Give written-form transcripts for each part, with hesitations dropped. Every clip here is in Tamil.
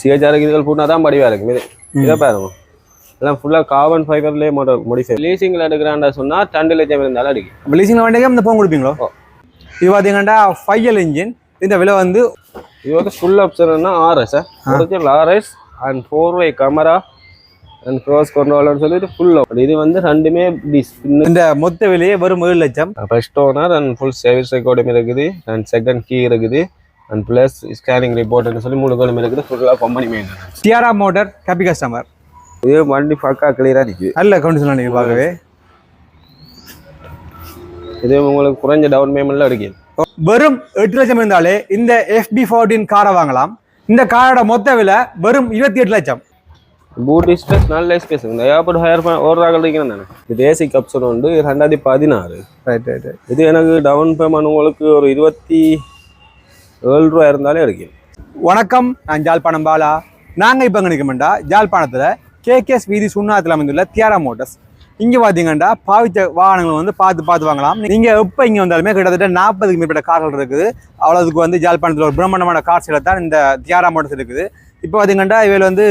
சிஹெச்ஆருக்கு இதுகள் பூனா தான் படிவாக இருக்கும் இதை பாருங்க எல்லாம் ஃபுல்லாக கார்பன் ஃபைபர்லேயே மோடிஃபை லீசிங்கில் எடுக்கிறான்டா சொன்னால் 2 லட்சம் இருந்தாலும் அடிக்கும் லீசிங்கில் வேண்டிய இந்த போன் கொடுப்பீங்களோ இது பார்த்தீங்கன்னா 5L இன்ஜின் இந்த விலை வந்து இது வந்து ஃபுல் ஆப்ஷன்னா RS original RS and 4-way camera and cross கண்ட்ரோல்னு சொல்லிட்டு ஃபுல் இது வந்து ரெண்டுமே இந்த மொத்த விலையே வெறும் 7 லட்சம் first owner and full service ரெக்கார்டும் இருக்குது அண்ட் செகண்ட் கீ இருக்குது அண்ட் ப்ளஸ் ஸ்கேனிங் ரிப்போர்ட்னு சொல்லி 3 கோலும் இருக்குது ஃபுல்லாக கம்பெனி மெயின்டெனன்ஸ் டிஆரா மோட்டார் ஹாப்பி கஸ்டமர் இது வண்டி பக்கா கிளியராக நிற்குது நல்ல கண்டிஷனாக நீங்கள் பார்க்கவே இது உங்களுக்கு குறைஞ்ச டவுன் பேமெண்ட்ல எடுக்குது வெறும் 8 லட்சம் இருந்தாலே இந்த FB14 காரை வாங்கலாம் இந்த காரோட மொத்த விலை வெறும் 28 லட்சம் பூட்டி ஸ்பேஸ் நல்ல ஸ்பேஸ் இந்த ஏர்போர்ட் ஹையர் ஓடுறாங்க நான் இது ஏசிக் ஆப்ஷன் உண்டு 2016 ரைட் ரைட் இது எனக்கு டவுன் பேமெண்ட் உங்களுக்கு ஒரு 27 ரூபா இருந்தாலே எடுக்கும் வணக்கம் நான் ஜாழ்ப்பாணம் பாலா நாங்கள் இப்போ நினைக்கமெண்டா ஜாழ்ப்பாணத்தில் KKS வீதி சுண்ணாத்தில் அமைந்துள்ள டிஆரா மோட்டர்ஸ் இங்கே பார்த்தீங்கன்னா பாவித்த வாகனங்கள் வந்து பார்த்து வாங்கலாம் நீங்கள் எப்போ இங்கே வந்தாலுமே கிட்டத்தட்ட 40க்கு மேற்பட்ட கார்கள் இருக்குது அவ்வளோதுக்கு வந்து ஜாழ்ப்பாணத்தில் ஒரு பிரம்மாண்டமான கார் சேலை தான் இந்த டிஆரா மோட்டர்ஸ் இருக்குது இப்போ பார்த்தீங்கன்னா இவையில் வந்து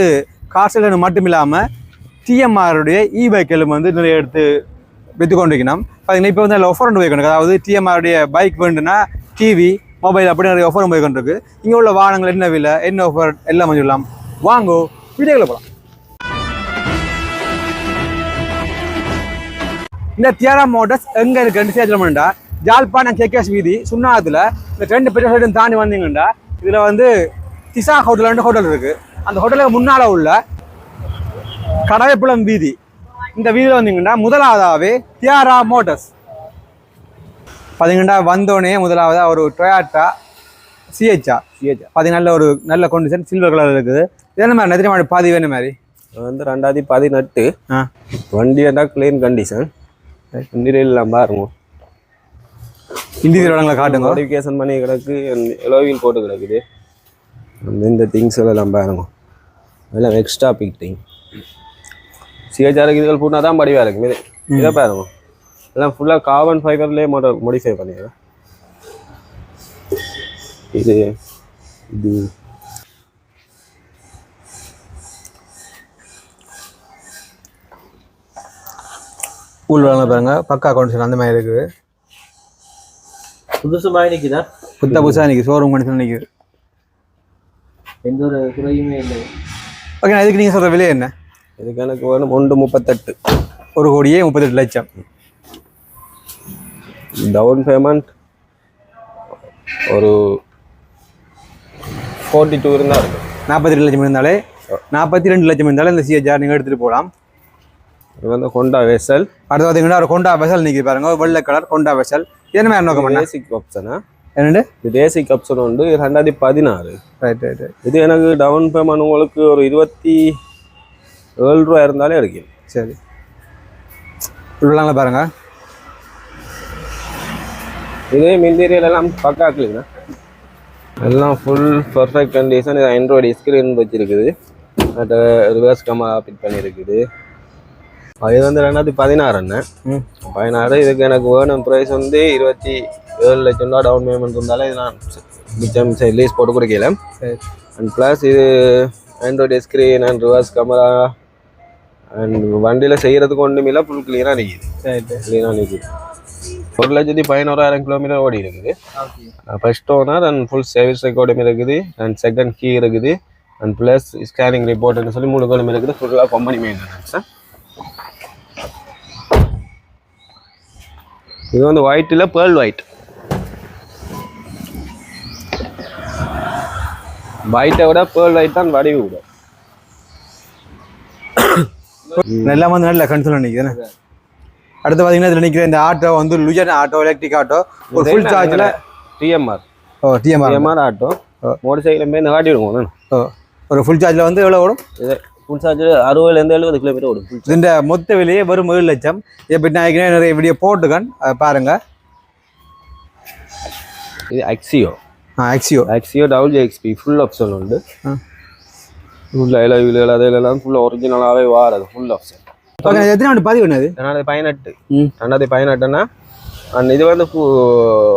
கார் சேலை மட்டும் இல்லாமல் TMRடைய பைக்களும் வந்து நிறைய எடுத்து விற்று கொண்டிருக்கணும் பார்த்தீங்கன்னா இப்போ வந்து அதில் ஆஃபர் ஒன்று போய்க்கணும் அதாவது TMRடைய பைக் வேண்டுன்னா டிவி மொபைல் அப்படி நிறைய ஆஃபரும் போய் கொண்டிருக்கு இங்கே உள்ள வாகனங்கள் என்ன விலை என்ன ஆஃபர் எல்லாம் சொல்லலாம் வாங்கோ வீடியோவில் போகலாம் இந்த டிஆரா மோட்டர்ஸ் எங்கே இருக்குன்னு சேர்த்துலமெண்டா ஜாழ்ப்பாணம் KKS வீதி சுண்ணாத்தில் இந்த 2 பெட்ரோல் சைடும் தாண்டி வந்தீங்கன்னா இதில் வந்து திசா ஹோட்டல் ஹோட்டல் இருக்குது அந்த ஹோட்டலுக்கு முன்னால் உள்ள கடவைப்புலம் வீதி இந்த வீதியில் வந்தீங்கன்னா முதலாவதாகவே டிஆரா மோட்டர்ஸ் பார்த்தீங்கன்னா வந்தோடனே முதலாவதாக ஒரு டொயாட்டா சிஹெச்ஆர் பார்த்தீங்கன்னா ஒரு நல்ல கண்டிஷன் சில்வர் கலர் இருக்குது இதே மாதிரி நெத்திரி மாடி பாதி வேணும் மாதிரி வந்து 2018 வண்டி கிளீன் கண்டிஷன் இன்டீரியர்லாம் பாருங்க இன்டீரியர் இடங்களை காட்டுங்க மாடிஃபிகேஷன் பண்ணி கிடக்கு எலோவில் போட்டு கிடக்குது இந்த திங்ஸ் எல்லாம் பாருங்க எல்லாம் எக்ஸ்ட்ரா பிக்டிங் சிஹெச்ஆருக்கு இதுகள் பூனா தான் படிவாக இருக்கும் இதை பாருங்க எல்லாம் ஃபுல்லாக கார்பன் ஃபைபர்லேயே மோடிஃபை பண்ணிடுறேன் இது கூல் வளங்க பாருங்க பக்கா கண்டிஷன் அந்த மாதிரி இருக்குது புதுசுமாக நிற்குதா புதுசாக நிற்குது ஷோரூம் கண்டிஷன் நிற்குது எந்த ஒரு குறையுமே இல்லை ஓகே இதுக்கு நீங்கள் சொல்கிற விலை என்ன இதுக்கு எனக்கு வேணும் 138 1,38 லட்சம் டவுன் பேமெண்ட் ஒரு 42 இருந்தால் இருக்கும் 42 லட்சம் இருந்தாலே 42 லட்சம் இருந்தாலே இந்த சிஹெச்ஆர் நீங்கள் எடுத்துகிட்டு போகலாம் இது வந்து ஹோண்டா வெசல் அடுத்து பார்த்தீங்கன்னா ஒரு ஹோண்டா வெசல் நிற்கி பாருங்க வெள்ளை கலர் ஹோண்டா வெசல் என்ன மாதிரி நோக்கம் பேசிக் ஆப்ஷனா என்னண்டு இது பேசிக் ஆப்ஷன் உண்டு 2016 ரைட் ரைட் இது எனக்கு டவுன் பேமெண்ட் உங்களுக்கு ஒரு 27 ரூபா இருந்தாலே இருக்கும் சரி உள்ளாங்களா பாருங்க இதே இன்டீரியர் எல்லாம் பக்கா கிளீனா எல்லாம் ஃபுல் பர்ஃபெக்ட் கண்டிஷன் இது ஆண்ட்ராய்டு ஸ்க்ரீன் வச்சிருக்குது அது ரிவர்ஸ் கேமரா ஃபிட் பண்ணியிருக்குது இது வந்து 2016 16 இதுக்கு எனக்கு வேணும் ப்ரைஸ் வந்து 27 லட்சம் ரூபா டவுன் பேமெண்ட் இருந்தாலும் இது நான் மிச்சம் லீஸ் போட்டு கொடுக்கல அண்ட் ப்ளஸ் இது Android screen and reverse camera and வண்டியில் செய்கிறதுக்கு ஒன்றுமே இல்லை ஃபுல் க்ளீனாக நிற்கிது க்ளீனாக நிற்கிது 1,11,000 கிலோமீட்டர் ஓடி இருக்குது first owner and full service ரெக்கார்டும் இருக்குது அண்ட் செகண்ட் கீ இருக்குது அண்ட் ப்ளஸ் ஸ்கேனிங் ரிப்போர்ட்னு சொல்லி 3 கோலும் இருக்குது ஃபுல்லாக கம்பெனி மெயின்டெனன்ஸ் இது வந்து ஒயிட்டில் பேர்ல் ஒயிட்டை விட பேர்ல் ஒயிட் தான் வடிவு விட எல்லாம் வந்து நல்ல கன்சோல் நிற்குதுண்ணே அடுத்து பார்த்தீங்கன்னா இதில் நிற்கிற இந்த ஆட்டோ வந்து லுஜன் ஆட்டோ எலக்ட்ரிக் ஆட்டோ ஒரு ஃபுல் சார்ஜில் டிஎம்ஆர் ஆட்டோ மோட்டர் சைக்கிள் போய் காட்டி விடுவோம் ஒரு ஃபுல் சார்ஜில் வந்து எவ்வளோ ஓடும் இது ஃபுல் சார்ஜில் 60 70 கிலோமீட்டர் ஓடும் இந்த மொத்த விலையே வெறும் 7 லட்சம் இப்போ நான் நிறைய வீடியோ போட்டுக்கன் பாருங்க இது அக்ஸியோ WXP ஃபுல் ஆப்ஷன் உண்டு ஃபுல்லாக இலவில் அதெல்லாம் ஃபுல்லாக ஒரிஜினலாகவே வாரது ஃபுல் ஆப்ஷன் எத்தனை ஆண்டு பதிவு என்னது 2018 அண்ட் இது வந்து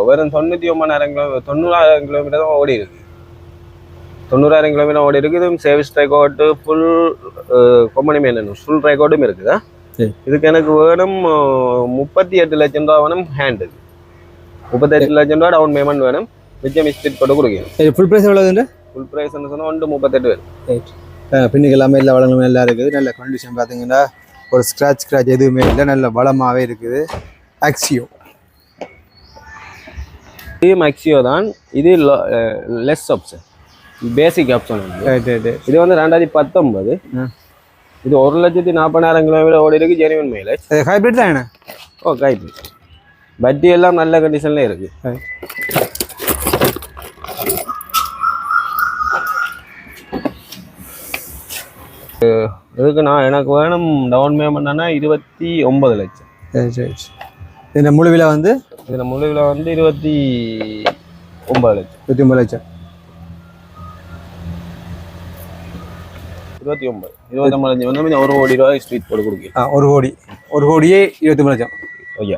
வெறும் 99,000 90,000 கிலோமீட்டர் தான் ஓடி இருக்கு 90,000 கிலோமீட்டர் ஓடி இருக்குது. Service record full company maintenance full ரெக்கார்டும் இருக்குதா. இதுக்கு எனக்கு வேணும் 38 லட்சம் ரூபா வேணும். ஹேண்டு 38 லட்சம் ரூபா டவுன் பேமெண்ட் வேணும். மிச்சம் ஸ்ட்ரீட் போட்டு கொடுக்கணும். ஃபுல் ப்ரைஸ் எவ்வளோதுண்டு? ஃபுல் ப்ரைஸ்ன்னு சொன்னால் 38 வேணும். பின்னுக்கு எல்லாமே எல்லா வளங்களும் எல்லாம் இருக்குது. நல்ல கண்டிஷன் பார்த்தீங்கன்னா ஒரு ஸ்க்ராட்ச் எதுவுமே இல்லை, நல்ல வளமாகவே இருக்குது. ஆக்சியோ இது மேக்ஸியோ தான். இது லெஸ் ஆப்ஷன், பேசிக் ஆப்ஷன் வந்து. இது வந்து 2019. இது 1,40,000 கிலோமீட்டர் ஓடி இருக்கு. Genuine mileage. ஹைப்ரிட் தான் என்ன? ஓ ஹைப்ரிட். பட்டி எல்லாம் நல்ல கண்டிஷன்ல இருக்கு. இதுக்கு எனக்கு வேணும் டவுன் பேமெண்ட்னா 29 லட்சம். சரி. இந்த முழு விலை வந்து 29 லட்சம். 29 லட்சம். 29 லட்சம் வந்து 1 கோடி ரூபாய் ஸ்ட்ரீட் போட்டு கொடுக்க. 1 கோடியே 29 லட்சம். ஓகே.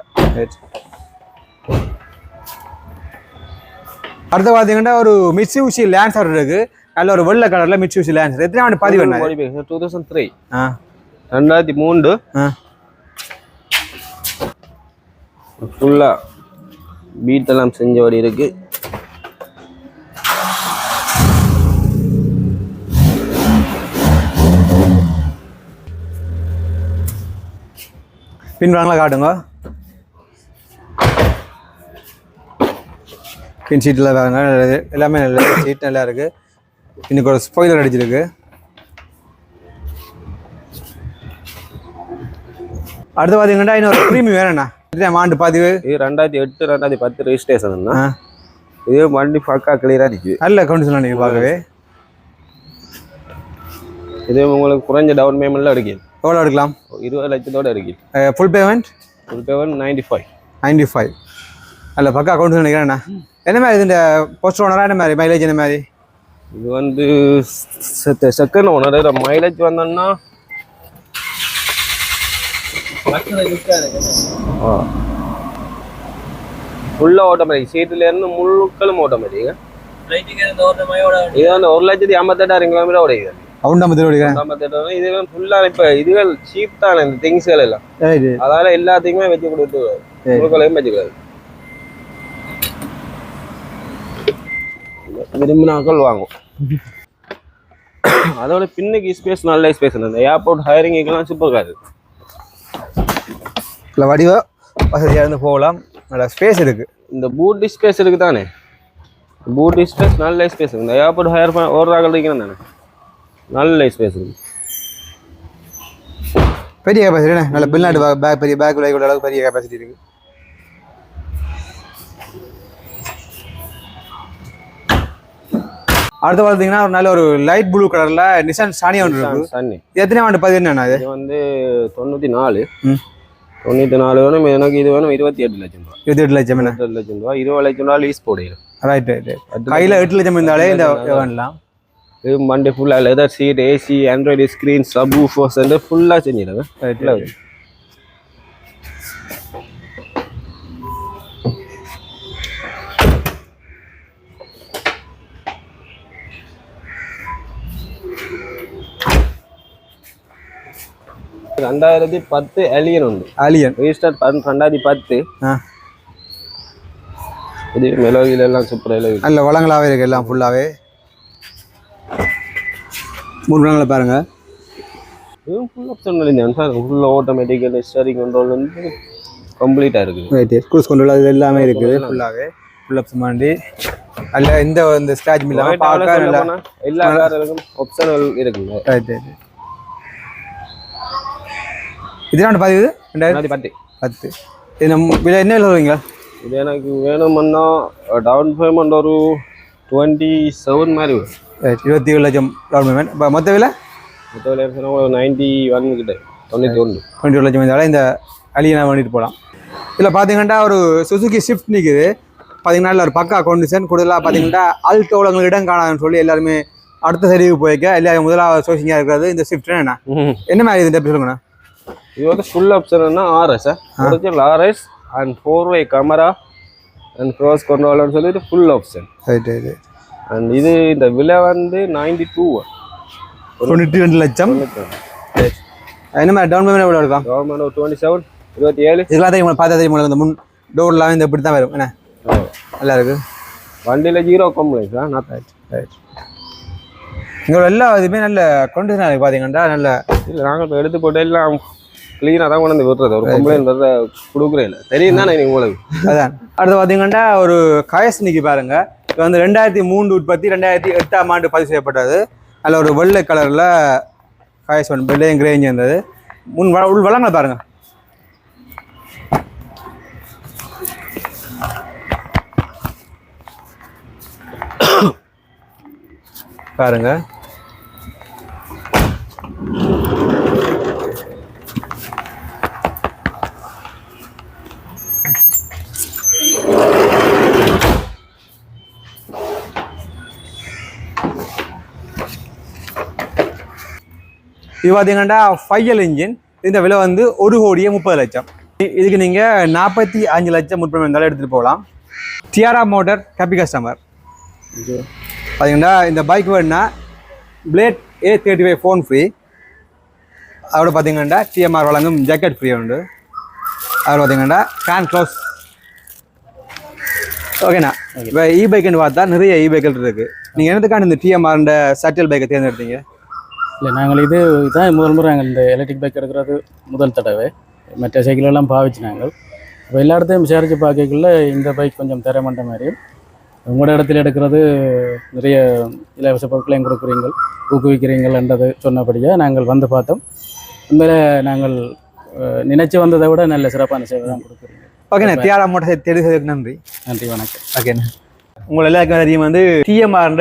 அடுத்து பார்த்தீங்கன்னா ஒரு மிட்சுபிஷி லான்சர் இருக்கு. நல்ல ஒரு வெள்ளை கலர்ல மிட்சுபிஷி லான்சர். எத்தனை ஆண்டு பதிவு என்ன? 2003. 2003. ஃபுல்லா பீட் எல்லாம் செஞ்ச வழி இருக்கு. பின்வாங்கலாம் காட்டுங்க. பின் சீட்டில் பாருங்க, எல்லாமே நல்ல சீட் நல்லா இருக்குது. இன்னைக்கு ஒரு ஸ்பாயிலர் அடிச்சிருக்கு. அடுத்து பார்த்தீங்கன்னா இன்னொரு ப்ரீமியம் வேணும்ண்ணா. ஆண்டு பதிவு இது 2008 2010 ரெஜிஸ்ட்ரேஷன். இது வண்டி பக்கா கிளியராக இருக்கு. நல்ல கண்டிஷன் நீங்கள் பார்க்கவே. இது உங்களுக்கு குறைஞ்ச டவுன் பேமெண்ட்ல இருக்கு. எவ்வளோ எடுக்கலாம்? 20 லட்சத்தோட இருக்கு. Full payment 95. அல்ல பக்கா கண்டிஷன் நினைக்கிறேண்ணா. என்ன மாதிரி இது? இந்த போஸ்ட் ஓனரா என்ன மாதிரி மைலேஜ் என்ன மாதிரி? இது வந்து செகண்ட் ஓனர். மைலேஜ் வந்தோம்னா ஃபுல்லா ஆட்டோமேட்டிக். சீட்டுல இருந்து முழுக்களும் ஆட்டோமேட்டிக். இது வந்து 1,58,000 கிலோமீட்டர் ஓடிக்குது. இது ஃபுல்லா இப்ப இதுகள் சீப் தான் இந்த திங்ஸ்கள் எல்லாம். அதனால எல்லாத்தையுமே வச்சு கொடுத்து முழுக்களையும் வச்சுக்கிறாரு. விரும்பினாக்கள் வாங்கும். அதோட பின்னுக்கு ஸ்பேஸ் நல்ல ஸ்பேஸ். இந்த ஏர்போர்ட் ஹையரிங்கெல்லாம் சூப்பர் காரு. இல்லை வடிவா வசதியாக இருந்து போகலாம். நல்ல ஸ்பேஸ் இருக்கு. இந்த பூட் ஸ்பேஸ் இருக்கு தானே. பூட் ஸ்பேஸ் நல்ல ஸ்பேஸ். இந்த ஏர்போர்ட் ஹையர் ஓடுறாங்க இருக்கணும் தானே. நல்ல ஸ்பேஸ் இருக்கு. பெரிய கெப்பாசிட்டி. நல்ல பின்னாடி பேக், பெரிய பேக் அளவுக்கு பெரிய கெப்பாசிட்டி இருக்கு. அடுத்து பார்த்தீங்கன்னா ஒரு நல்ல ஒரு லைட் ப்ளூ கலர்ல நிசான் சானியா ஒன்று இருக்கு. சன்னி. எத்தனை ஆண்டு பதிவு என்ன? இது வந்து 94 வேணும். எனக்கு இது வேணும் 28 லட்சம் ரூபா. 28 லட்சம் என்ன? 28 லட்சம் ரூபா. 20 லட்சம் ரூபா லீஸ் போடுறேன். ரைட். கையில் 8 லட்சம் இருந்தாலே இந்த வேணலாம். இது மண்டே ஃபுல்லாக leather seat, AC, Android screen, sub woofers ஃபுல்லாக செஞ்சிடுங்க. ரைட். இது 2010 ஏலியன் உண்டு. ரெஜிஸ்டர் 2010. இது மெலோடியில எல்லாம் சூப்பராக நல்ல வளங்களாகவே இருக்கு. எல்லாம் ஃபுல்லாகவே 3 வளங்களை பாருங்க. இதுவும் ஃபுல் ஆப்ஷன் இல்லைங்க. ஃபுல் ஆட்டோமேட்டிக்கல் ஸ்டீரிங் கண்ட்ரோல் வந்து கம்ப்ளீட்டாக இருக்குது. ரைட். க்ரூஸ் கண்ட்ரோல் அது எல்லாமே இருக்குது. ஃபுல்லாகவே ஃபுல் ஆப்ஷன் பண்ணி அல்ல இந்த ஸ்க்ராட்ச் இல்லாமல் பார்க்க நல்லா எல்லா கார்களுக்கும் ஆப்ஷனல் இருக்குங்க. ரைட். இதனால பதிவு 2010. இது விலை என்ன விலை வருவீங்களா? இது எனக்கு வேணும்னா டவுன் பேமெண்ட் ஒரு 27 மாதிரி வரும். 27 லட்சம் டவுன் பேமெண்ட். இப்போ மொத்த விலை 91 கிட்ட 91 லட்சம் இருந்தாலும் இந்த அலியனை பண்ணிட்டு போகலாம். இதில் பார்த்தீங்கன்னா ஒரு சுசுகி ஸ்விஃப்ட் நிற்குது. பார்த்தீங்கன்னா ஒரு பக்கா கண்டிஷன். கூடுதலாக பார்த்தீங்கன்னா ஆல்டோவில் உங்களுக்கு இடம் காணாதுன்னு சொல்லி எல்லாருமே அடுத்த சரிவுக்கு போய்க்க எல்லாரும் முதலாவது சோசிங்காக இருக்கிறது இந்த ஸ்விஃப்ட். என்ன மாதிரி இது எப்படி சொல்லுங்கண்ணா? இது வந்து full option RS original RS and 4-way camera and cross கண்ட்ரோல்னு சொல்லிட்டு ஃபுல் ஆப்ஷன். ரைட். அண்ட் இது இந்த விலை வந்து 92. 92 லட்சம். என்ன மாதிரி டவுன் பேமெண்ட் எவ்வளோ இருக்கும்? கவர்மெண்ட் ஒரு 27, 27. இதெல்லாம் தெரியும் பார்த்தா தெரியும் இந்த முன் டோர்லாம் இந்த இப்படி தான் வரும் என்ன நல்லா இருக்கு. வண்டியில் 0 கம்ப்ளைண்ட்ஸா? Not right. இங்கே எல்லா இதுவுமே நல்ல கண்டிஷனாக இருக்குது பார்த்தீங்கன்னா நல்ல. இல்லை நாங்கள் இப்போ எடுத்து போட்டு எல்லாம் க்ளீனாக தான் கொண்டு வந்து விடுறது. ஒரு கம்ப்ளைண்ட் வர கொடுக்குறே இல்லை தெரியும் தானே நீங்கள் உங்களுக்கு. அதான் அடுத்து பார்த்தீங்கன்னா ஒரு கயஸ்னிக்கு பாருங்க. இது வந்து 2003 உற்பத்தி, 2008ஆம் ஆண்டு பதிவு செய்யப்பட்டது. அதில் ஒரு வெள்ளை கலரில் கயஸ் ஒன் வெள்ளையும் கிரேஞ்சி இருந்தது. உள் வளங்கள் பாருங்க. பாருங்க இது பார்த்தீங்கன்னா 5L இன்ஜின். இந்த விலை வந்து 1,30,00,000. இதுக்கு நீங்கள் 45 லட்சம் முற்பணம் இருந்தாலும் எடுத்துகிட்டு போகலாம். டியாரா மோட்டர் ஹாப்பி கஸ்டமர். பார்த்தீங்கன்னா இந்த பைக் வேணுன்னா பிளேட் A35 ஃபோன் ஃப்ரீ. அதோட பார்த்தீங்கன்னா டிஎம்ஆர் வழங்கும் ஜாக்கெட் ஃப்ரீ உண்டு. அதோட பார்த்தீங்கன்னா கேன் க்ளோஸ். ஓகேண்ணா. இப்போ பைக்குன்னு பார்த்தா நிறைய பைக்கில் இருக்குது. நீங்கள் என்னதுக்கான இந்த டிஎம்ஆர் சட்டில் பைக்கை தேர்ந்தெடுத்தீங்க? இல்லை நாங்கள் இதுதான் முதல் முறை நாங்கள் இந்த எலக்ட்ரிக் பைக் எடுக்கிறது முதல் தடவை. மற்ற சைக்கிளெல்லாம் பாவிச்சு நாங்கள் இப்போ எல்லா இடத்தையும் விசாரித்து பார்க்கக்குள்ள இந்த பைக் கொஞ்சம் தரமண்ட மாதிரியும் உங்களோட இடத்துல எடுக்கிறது நிறைய இலவச பொருட்களையும் கொடுக்குறீங்கள், ஊக்குவிக்கிறீங்கள்ன்றது சொன்னபடியாக நாங்கள் வந்து பார்த்தோம். உண்மையிலே நாங்கள் நினைச்சு வந்ததை விட நல்ல சிறப்பான சேவை தான் கொடுக்குறீங்க. ஓகேண்ணா. டிஆரா மோட்டர் தெரிஞ்சதுக்கு நன்றி. நன்றி, வணக்கம். ஓகேண்ணா. உங்களை எல்லாருக்கும் தெரியும் வந்து டிஎம்ஆர்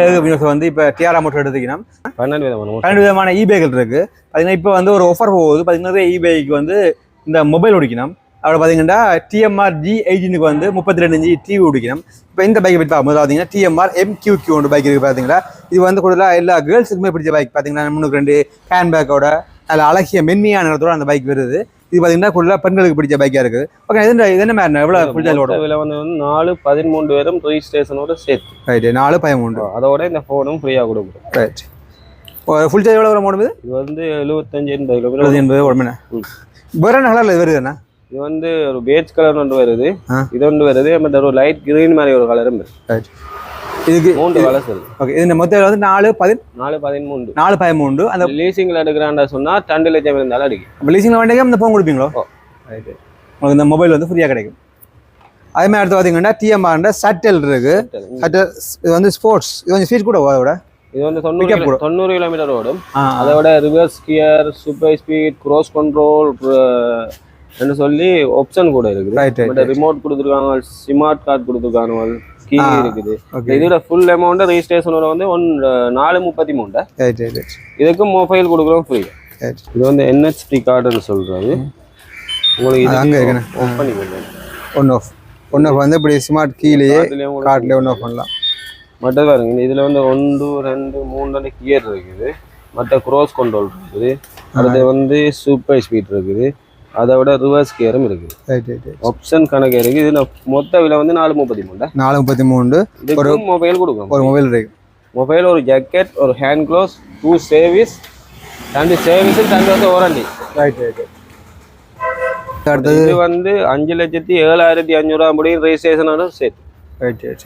வந்து இப்போ டிஆரா மோட்டர் எடுத்துக்கினா 12 விதமான பைக்கள் இருக்குது. பார்த்தீங்கன்னா இப்போ வந்து ஒரு ஆஃபர் போகுது. பார்த்தீங்கன்னா பைக்கு வந்து இந்த மொபைல் ஓடிக்கணும். அதோட பார்த்தீங்கன்னா டிஎம்ஆர் G18 வந்து 32 இன்ச் டிவி ஓடிக்கணும். இப்போ இந்த பைக்கை பற்றி பார்க்கும்போது பார்த்தீங்கன்னா டிஎம்ஆர் MQQ ஒன்று பைக் இருக்குது. பார்த்தீங்கன்னா இது வந்து கூடுதலாக எல்லா கேர்ள்ஸுக்குமே பிடிச்ச பைக். பார்த்தீங்கன்னா 3 ஹேண்ட் பேக்கோட நல்ல அழகிய மென்மையான இடத்தோட அந்த பைக் வருது. இது பார்த்தீங்கன்னா கூடுதலாக பெண்களுக்கு பிடிச்ச பைக்காக இருக்குது. ஓகே. இது என்ன மாதிரி எவ்வளோ ஃபுல் சார்ஜ் விலை வந்து 4,13 வரும் ரெஜிஸ்ட்ரேஷனோட சேர்த்து. ரைட்டு 4,13. அதோட இந்த ஃபோனும் ஃப்ரீயாக கொடுக்குறோம். ரைட். ஃபுல் சார்ஜ் எவ்வளோ வரும் ஓடுது? இது வந்து 75-80 கிலோமீட்டர். 80 ஓடுமே. வேற என்ன கலரில் வருதுண்ணா? இது வந்து ஒரு பேஜ் கலர் ஒன்று வருது, இது ஒன்று வருது, பட் ஒரு லைட் கிரீன் மாதிரி ஒரு கலரும் இருக்கு. இதுக்கு 3 கலர்ஸ் இருக்கு. ஓகே. இது மொத்தம் வந்து 4,13. அந்த லீசிங்ல எடுக்கிறான்டா சொன்னா 2 லட்சம் இருந்தாலும் அடிக்கும். லீசிங்ல வேண்டிய அந்த ஃபோன் கொடுப்பீங்களோ? ரைட்டு. உங்களுக்கு இந்த மொபைல் வந்து ஃப்ரீயாக கிடைக்கும். அதே மாதிரி அடுத்து பார்த்தீங்கன்னா டிஎம்ஆர் சட்டல் இருக்கு. சட்டல் இது வந்து ஸ்போர்ட்ஸ். இது கொஞ்சம் ஸ்பீட் கூட அதோட இது வந்து 90 கிலோமீட்டர் ஓடும். அதோட reverse gear, super speed, cruise control சொல்லி ஆப்ஷன் கூட இருக்குது. ரிமோட் கொடுத்துருக்காங்க, ஸ்மார்ட் கார்டு கொடுத்துருக்காங்க, கீ இருக்குது. இதோட ஃபுல் அமௌண்ட் ரெஜிஸ்ட்ரேஷனோட வந்து 4,33. இதுக்கு மொபைல் கொடுக்குறோம் ஃப்ரீ. இது வந்து NHT கார்டுன்னு சொல்றது. உங்களுக்கு அங்கே ஆஃப் பண்ணிக்கலாம். ஒன் ஆஃப் வந்து இப்படி ஸ்மார்ட் கீழேயே கார்ட்லேயே ஒன் ஆஃப் பண்ணலாம். மற்றது பாருங்க, இதில் வந்து 1, 2, 3 கியர் இருக்குது. மற்ற க்ரோஸ் கண்ட்ரோல் இருக்குது. அடுத்து வந்து சூப்பர் ஸ்பீட் இருக்குது. அதை விட ரிவர்ஸ் கியரும் இருக்குது. ஆப்ஷன் கணக்கு இருக்குது. இதில் மொத்த விலை வந்து 4,33. ஒரு மொபைல் கொடுக்கும். ஒரு மொபைல் இருக்கு. மொபைல், ஒரு ஜாக்கெட், ஒரு ஹேண்ட் க்ளோஸ், 2 சர்வீஸ், 2 சர்வீஸ், 2 வருஷம் வாரண்டி. இது வந்து 5,07,500 முடியும் ரெஜிஸ்ட்ரேஷனோட சேர்த்து.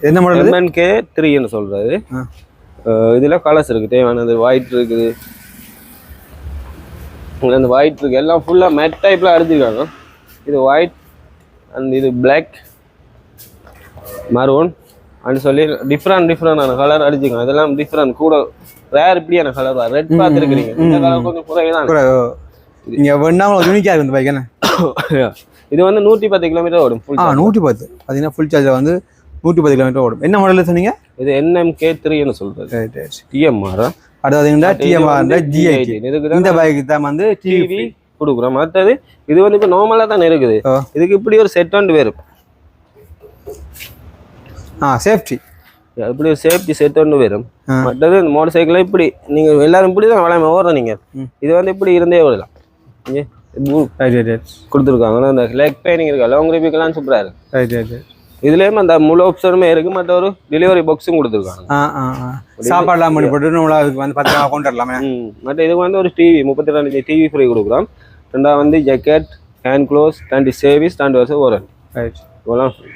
என்ன மாடல்? MNK3 சொல்றது. இதுல கலர்ஸ் இருக்கு. தேவையானது ஒயிட் இருக்குது, அந்த ஒயிட் இருக்கு, எல்லாம் ஃபுல்லா மேட் டைப்ல அடிச்சிருக்காங்க. இது ஒயிட் அண்ட் இது பிளாக், மரூன் அப்படின்னு சொல்லி டிஃப்ரெண்டான கலர் அடிச்சிருக்காங்க. இதெல்லாம் டிஃப்ரெண்ட் கூட ரேர் இப்படியான கலர். ரெட் பார்த்துருக்கீங்க, இந்த கலர் கொஞ்சம் குறைவுதான். நீங்க வேணா யூனிக்கா இருக்கு இந்த பைக். என்ன இது வந்து 110 கிலோமீட்டர் ஓடும். 110 பார்த்தீங்கன்னா ஃபுல் சார்ஜ் வந்து 110 கிலோமீட்டர் ஓடும். என்ன மாடல் சொன்னீங்க? இது NMK3 சொல்றது. டிஎம்ஆர். அடுத்து பார்த்தீங்கன்னா டிஎம்ஆர் G18. இந்த பைக்கு தான் வந்து டிவி கொடுக்குறோம். மற்றது இது வந்து இப்போ நார்மலாக தான் இருக்குது. இதுக்கு இப்படி ஒரு செட் ஒன்று வரும். சேஃப்டி, இப்படி ஒரு சேஃப்டி செட் ஒன்று வரும். மற்றது இந்த மோட்டர் சைக்கிள் இப்படி நீங்கள் எல்லாரும் இப்படி தான் வளமை ஓடுறோம். நீங்கள் இது வந்து இப்படி இருந்தே ஓடலாம். கொடுத்துருக்காங்க. அந்த லெக் பெயினிங் இருக்கா, லாங் ரிபிக்கெல்லாம் சூப்பராக இருக்கு. இதுலேயும் அந்த முழு ஆப்ஷனுமே இருக்குது, மற்ற ஒரு டெலிவரி பாக்ஸும் கொடுத்துருக்காங்க. சாப்பாடுலாம் பண்ணி போட்டு நம்மள அதுக்கு வந்து 10 கொண்டு வரலாமே. மற்ற இதுக்கு வந்து ஒரு டிவி 32 டிவி ஃப்ரீ கொடுக்குறோம். ரெண்டாவது வந்து ஜக்கெட், ஹேண்ட் க்ளோஸ், 20 சர்வீஸ், 20 வருஷம் வாரண்டி. ரைட். இதெல்லாம் ஃப்ரீ.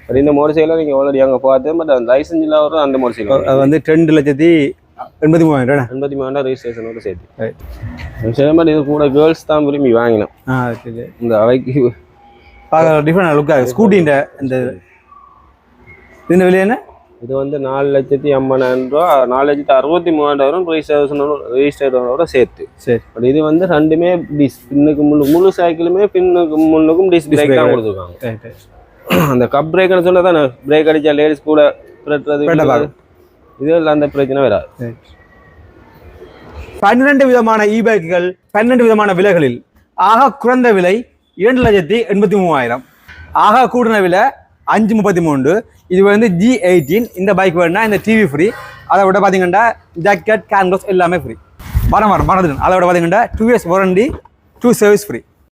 பட் இந்த மோட்டர் சைக்கிள் நீங்கள் ஆல்ரெடி அங்கே பார்த்து, பட் அந்த லைசன்ஸ் இல்லாத அந்த மோட்டர் சைக்கிள் அது வந்து 2,83,000 83,000 ரெஜிஸ்ட்ரேஷனோட சேர்த்து. சரி, பட் இது கூட கேர்ள்ஸ் தான் விரும்பி வாங்கினோம். இந்த அவைக்கு டிஃப்ரெண்ட் லுக் ஆகுது ஸ்கூட்டின்ற இந்த இந்த விலை என்ன? இது வந்து 4,50,000 ரூபா, 4,63,000 ரெஜிஸ்ட்ரேஷனோட சேர்த்து. சரி. பட் இது வந்து ரெண்டுமே டிஸ், பின்னுக்கு முழு சைக்கிளுமே பின்னுக்கு முன்னுக்கும் டிஸ் பிரேக் தான் கொடுத்துருக்காங்க. அந்த கப் பிரேக்னு சொன்னா தானே பிரேக் அடிச்சா லேடிஸ் கூட பிரட்டுறது, இதில் அந்த பிரச்சனை வராது. 12 விதமான இ-பைக்குகள் 12 விதமான விலைகளில் ஆக குறைந்த விலை 2,83,000, ஆக கூடின விலை 5,33. இது வந்து G18. இந்த பைக் வேணுன்னா இந்த டிவி ஃப்ரீ. அதை விட பார்த்தீங்கன்னா ஜாக்கெட், கேன்வாஸ் எல்லாமே ஃப்ரீ. மறந்துடும். அதை விட பார்த்தீங்கன்னா 2 years வாரண்டி, 2 சர்வீஸ் ஃப்ரீ.